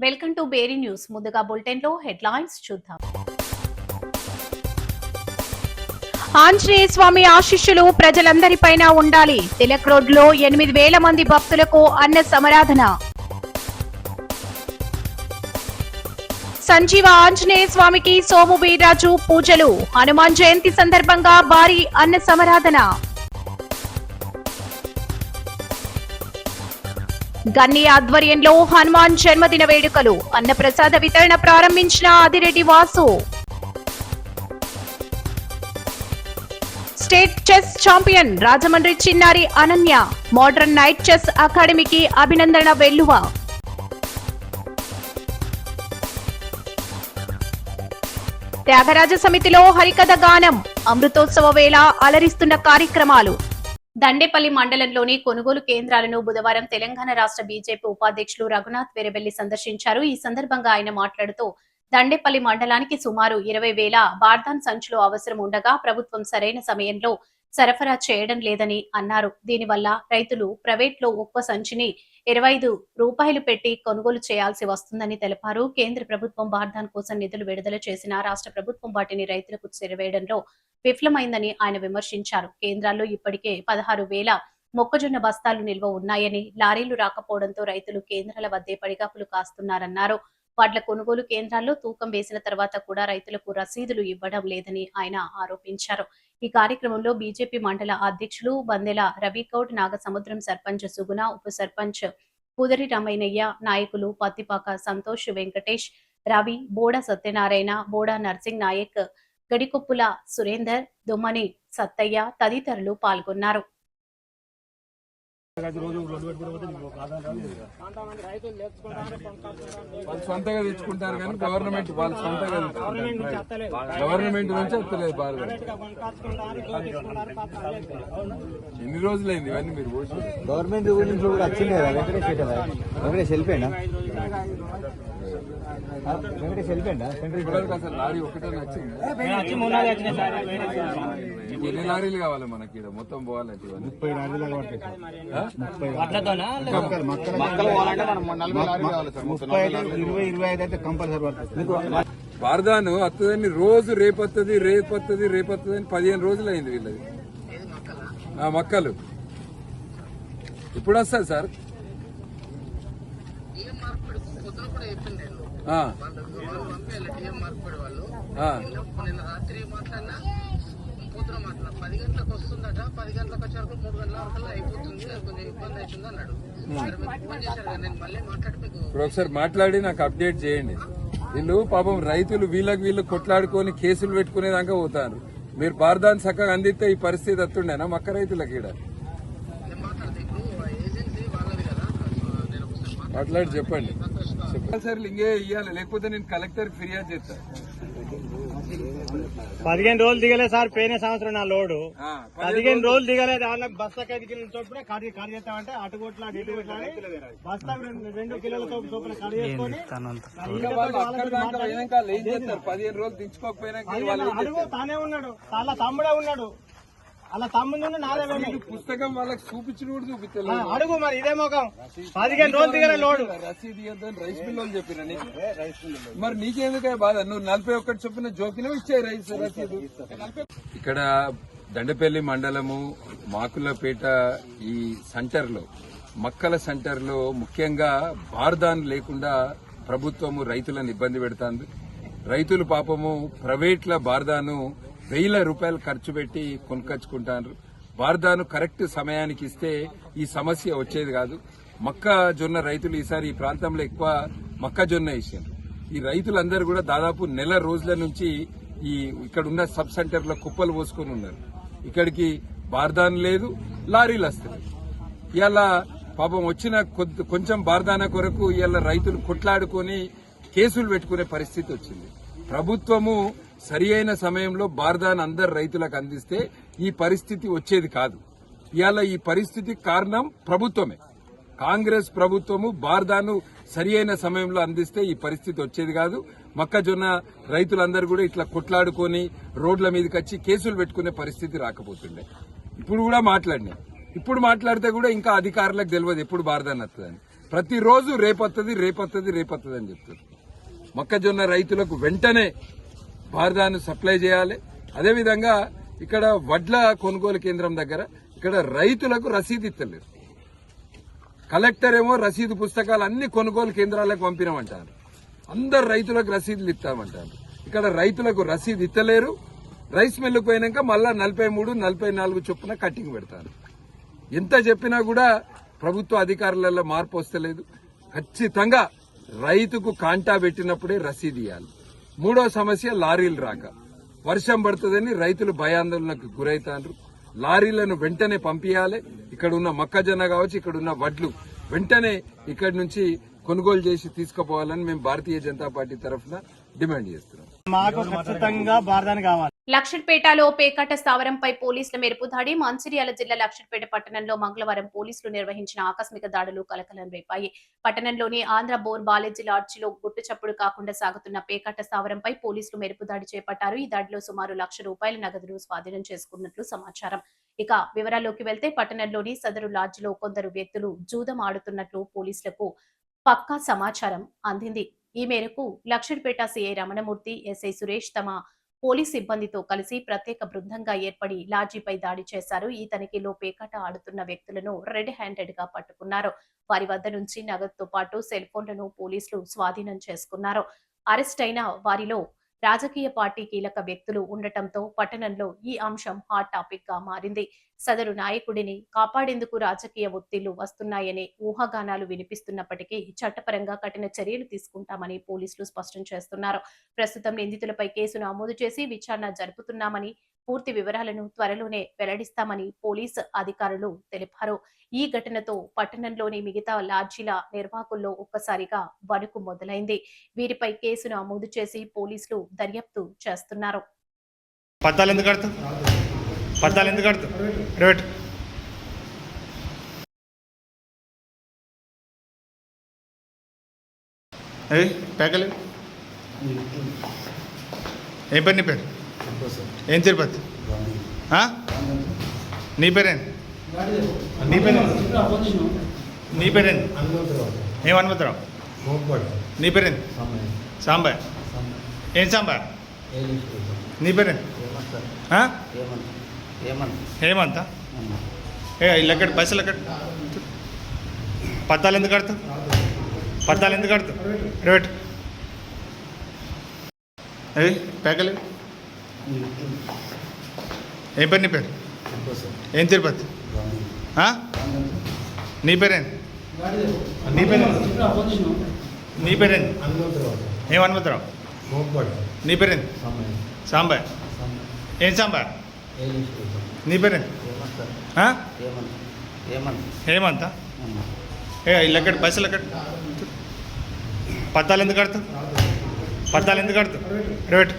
Welcome to Beri news. ముందుగా bulletin లో headlines చూద్దాం. ఆంజనేయ స్వామి ఆశీస్సులు ప్రజలందరిపైన ఉండాలి. తిలక్ రోడ్ లో 8,000 మంది భక్తులకు అన్న సమరాధన. సంజీవ ఆంజనేయ స్వామికి సోము వీర్రాజు పూజలు. హనుమాన్ జయంతి సందర్భంగా భారీ అన్న సమరాధన. గన్ని ఆధ్వర్యంలో హనుమాన్ జన్మదిన వేడుకలు. అన్నప్రసాద వితరణ ప్రారంభించిన Adireddy Vasu. State chess champion Rajahmundry చిన్నారి అనన్య. మోడర్న్ నైట్ చెస్ అకాడమీకి అభినందన వెల్లువ. త్యాగరాజ సమితిలో హరికథ గానం. అమృతోత్సవ వేళ అలరిస్తున్న కార్యక్రమాలు. దండేపల్లి మండలంలోని కొనుగోలు కేంద్రాలను బుధవారం తెలంగాణ రాష్ట్ర బీజేపీ ఉపాధ్యక్షులు రఘునాథ్ వెరబెల్లి సందర్శించారు. ఈ సందర్భంగా ఆయన మాట్లాడుతూ దండేపల్లి మండలానికి సుమారు 20,000 బార్దాన్ సంచులు అవసరం ఉండగా ప్రభుత్వం సరైన సమయంలో సరఫరా చేయడం లేదని అన్నారు. దీనివల్ల రైతులు ప్రైవేట్ లో ఒక్క సంచిని 25 రూపాయలు పెట్టి కొనుగోలు చేయాల్సి వస్తుందని తెలిపారు. కేంద్ర ప్రభుత్వం బార్దాన్ కోసం నిధులు విడుదల చేసిన రాష్ట్ర ప్రభుత్వం వాటిని రైతులకు చేరవేయడంలో విఫలమైందని ఆయన విమర్శించారు. కేంద్రాల్లో ఇప్పటికే 16,000 మొక్కజొన్న బస్తాలు నిల్వ ఉన్నాయని, లారీలు రాకపోవడంతో రైతులు కేంద్రాల వద్దే పడిగాపులు కాస్తున్నారన్నారు. వాట్ల కొనుగోలు కేంద్రాల్లో తూకం వేసిన తర్వాత కూడా రైతులకు రసీదులు ఇవ్వడం లేదని ఆయన ఆరోపించారు. ఈ కార్యక్రమంలో బీజేపీ మండల అధ్యక్షులు బందెల రవిగౌడ్, నాగసముద్రం సర్పంచ్ సుగుణ, ఉప సర్పంచ్ పూదరి రామయ్య, నాయకులు పత్తిపాక సంతోష్, వెంకటేష్, రవి, బోడ సత్యనారాయణ, బోడ నర్సింగ్ నాయక్, గడికొప్పుల సురేందర్, దుమ్మని సత్తయ్య తదితరులు పాల్గొన్నారు. వాళ్ళు సొంతగా తెచ్చుకుంటారు కానీ గవర్నమెంట్ వాళ్ళు సొంతగా గవర్నమెంట్ నుంచి వస్తలేదు బాగా. ఎన్ని రోజులైంది ఇవన్నీ మీరు గవర్నమెంట్ నుంచి కూడా వచ్చింది కదా. వెంకటేష్ వెళ్ళిపోయినా అసలు లారీ ఒకటే నచ్చింది. ఎన్ని లారీలు కావాలి మనకి మొత్తం పోవాలంటే 30 లారీలు బార్దాను వస్తుందని రోజు రేపొత్తది రేపొత్తది రేపొత్తది అని 15 రోజులు అయింది వీళ్ళది. మక్కలు ఇప్పుడు వస్తుంది సార్. ఇప్పుడు ఒకసారి మాట్లాడి నాకు అప్డేట్ చేయండి. వీళ్ళు పాపం రైతులు వీళ్ళు కొట్లాడుకొని కేసులు పెట్టుకునేదాకా పోతారు. మీరు బార్దాన్ చక్కగా అందిస్తే ఈ పరిస్థితి వస్తుండేనా మక్క రైతులకి? ఈడ మాట్లాడి చెప్పండి. సార్ ఇంకే ఇవ్వాలి, లేకపోతే నేను కలెక్టర్ ఫిర్యాదు చేస్తాను. 15 రోజులు దిగలే సార్. పోయిన సంవత్సరం నా లోడు 15 రోజులు దిగలేదు. వాళ్ళకి బస్తాకి 5 కిలోల చొప్పున కడి చేస్తామంటే అటుగొట్లా ఇటుగొట్లా బస్తా 2 కిలోల చొప్పున కడి చేసుకొని 15 రోజులు తెచ్చుకోకపోయినా అడుగు తానే ఉన్నాడు. వాళ్ళ తమ్ముడే ఉన్నాడు. అలా తమ్ముడు నాదే పుస్తకం వాళ్ళకి చూపించి కూడా చూపిస్తారు. అడుగు మరి ఇదే మొఖం 15 రోజులు దిగలే లోడు. రసీదు ఇవ్వద్దని రైస్ మిల్ చెప్పిన మరి నీకెందుకే బాధ? నువ్వు 41 చొప్పున జోకిలో ఇచ్చే రైస్ రసీదు. ఇక్కడ దండపల్లి మండలము మాకులపేట ఈ సెంటర్ లో, మక్కల సెంటర్ లో ముఖ్యంగా బార్దాన్ లేకుండా ప్రభుత్వము రైతులను ఇబ్బంది పెడుతోంది. రైతులు పాపము ప్రైవేట్ల బార్దాను 1,000 రూపాయలు ఖర్చు పెట్టి కొనుకొచ్చుకుంటారు. బార్దాను కరెక్ట్ సమయానికి ఇస్తే ఈ సమస్య వచ్చేది కాదు. మొక్కజొన్న రైతులు ఈసారి ఈ ప్రాంతంలో ఎక్కువ మొక్కజొన్న వేసారు. ఈ రైతులందరూ కూడా దాదాపు నెల రోజుల నుంచి ఇక్కడ ఉన్న సబ్ సెంటర్ లో కుప్పలు పోసుకొని ఉన్నారు. ఇక్కడికి బార్దాన్ లేదు, లారీలు వస్తున్నాయి. ఇవాళ పాపం వచ్చిన కొంచెం బార్దాన కొరకు ఇవాళ రైతులు కొట్లాడుకొని కేసులు పెట్టుకునే పరిస్థితి వచ్చింది. ప్రభుత్వము సరి అయిన సమయంలో బార్దాన్ అందరు రైతులకు అందిస్తే ఈ పరిస్థితి వచ్చేది కాదు. ఇవాళ ఈ పరిస్థితికి కారణం ప్రభుత్వమే. కాంగ్రెస్ ప్రభుత్వము బార్దాను సరి అయిన సమయంలో అందిస్తే ఈ పరిస్థితి వచ్చేది కాదు. మొక్కజొన్న రైతులందరూ కూడా ఇట్లా కొట్లాడుకొని రోడ్ల మీదకి వచ్చి కేసులు పెట్టుకునే పరిస్థితి రాకపోతుండే. ఇప్పుడు కూడా మాట్లాడినా, ఇప్పుడు మాట్లాడితే కూడా ఇంకా అధికారులకు తెలియదు ఎప్పుడు బార్దాన్ వస్తుందని. ప్రతిరోజు రేపొత్తది రేపొత్తది రేపొత్తది అని చెప్తారు. మొక్కజొన్న రైతులకు వెంటనే బార్దాను సప్లై చేయాలి. అదేవిధంగా ఇక్కడ వడ్ల కొనుగోలు కేంద్రం దగ్గర ఇక్కడ రైతులకు రసీదు ఇస్తలేరు. కలెక్టర్ ఏమో రసీదు పుస్తకాలు అన్ని కొనుగోలు కేంద్రాలకు పంపినామంటారు. అందరు రైతులకు రసీదులు ఇస్తామంటారు. ఇక్కడ రైతులకు రసీదు ఇస్తలేరు. రైస్ మిల్లుకు పోయినాక మళ్ళా 43, 44 చొప్పున కట్టింగ్ పెడతారు. ఎంత చెప్పినా కూడా ప్రభుత్వ అధికారులలో మార్పు వస్తలేదు. ఖచ్చితంగా రైతుకు కాంటా పెట్టినప్పుడే రసీదు ఇవ్వాలి. మూడో సమస్య లారీలు రాక. వర్షం పడుతుందని రైతులు భయాందోళనకు గురవుతారు. లారీలను వెంటనే పంపించాలి. ఇక్కడ ఉన్న మొక్కజొన్న కావచ్చు, ఇక్కడ ఉన్న వడ్లు వెంటనే ఇక్కడి నుంచి కొనుగోలు చేసి తీసుకుపోవాలని మేము భారతీయ జనతా పార్టీ తరఫున డిమాండ్ చేస్తున్నాం. మాకు ఖచ్చితంగా బార్దాని కావాలి. లక్షట్పేటలో పేకాట స్థావరంపై పోలీసుల మెరుపు దాడి. మంచిర్యాల జిల్లా లక్షట్పేట పట్టణంలో మంగళవారం పోలీసులు నిర్వహించిన ఆకస్మిక దాడులు కలకలం రేపాయి. పట్టణంలోని ఆంధ్ర బోర్ బాలాజీ లాడ్జిలో గుట్టు చప్పుడు కాకుండా సాగుతున్న పేకాట స్థావరంపై పోలీసులు మెరుపు దాడి చేపట్టారు. ఈ దాడిలో సుమారు ₹1,00,000 నగదును స్వాధీనం చేసుకున్నట్లు సమాచారం. ఇక వివరాల్లోకి వెళ్తే పట్టణంలోని సదరు లాడ్జిలో కొందరు వ్యక్తులు జూదం ఆడుతున్నట్లు పోలీసులకు పక్కా సమాచారం అందింది. ఈ మేరకు లక్షట్పేట సిఐ రమణమూర్తి, ఎస్ఐ సురేష్ తమ పోలీస్ సిబ్బందితో కలిసి ప్రత్యేక బృందంగా ఏర్పడి లాడ్జీపై దాడి చేశారు. ఈ తనిఖీలో పేకాట ఆడుతున్న వ్యక్తులను రెడ్ హ్యాండెడ్ గా పట్టుకున్నారు. వారి వద్ద నుంచి నగదుతో పాటు సెల్ ఫోన్లను పోలీసులు స్వాధీనం చేసుకున్నారు. అరెస్ట్ అయిన వారిలో రాజకీయ పార్టీ కీలక వ్యక్తులు ఉండటంతో పట్టణంలో ఈ అంశం హాట్ టాపిక్ గా మారింది. సదరు నాయకుడిని కాపాడేందుకు రాజకీయ ఒత్తిళ్లు వస్తున్నాయనే ఊహాగానాలు వినిపిస్తున్నప్పటికీ చట్టపరంగా కఠిన చర్యలు తీసుకుంటామని పోలీసులు స్పష్టం చేస్తున్నారు. ప్రస్తుతం నిందితులపై కేసు నమోదు చేసి విచారణ జరుపుతున్నామని, పూర్తి వివరాలను త్వరలోనే వెల్లడిస్తామని పోలీసు అధికారులు తెలిపారు. ఈ ఘటనతో పట్టణంలోని మిగతా లాడ్జీల నిర్వాహకుల్లో ఒక్కసారిగా వణుకు మొదలైంది. వీరిపై కేసు నమోదు చేసి పోలీసులు దర్యాప్తు చేస్తున్నారు. పద్దాలు ఎందుకు కడతావు? ప్యాకలు ఏం పేరు? నీ పేరు ఏం? తిరుపతి. నీ పేరేం? నీ పేరేం? ఏం హనుమంతరావు? నీ పేరేం? సాంబా. ఏం సాంబా? నీ పేరేం? హేమంత. ఇల్లు ఎక్కడ? పైసలు ఎక్కడ? పద్దాలు ఎందుకు కడతావు? రేట్ ప్యాకలు ఏం పేరు? నీ పేరు ఏం? తిరుపతి. నీ పేరేం? నీ పేరేం? ఏం హనుమంతరావు? నీ పేరేం? సాంబా. ఏం సాంబా? నీ పేరేం? హేమంత. ఇల్లు ఎక్కడ? పైసలు ఎక్కడ? పద్దాలు ఎందుకు కడతావు? రేట్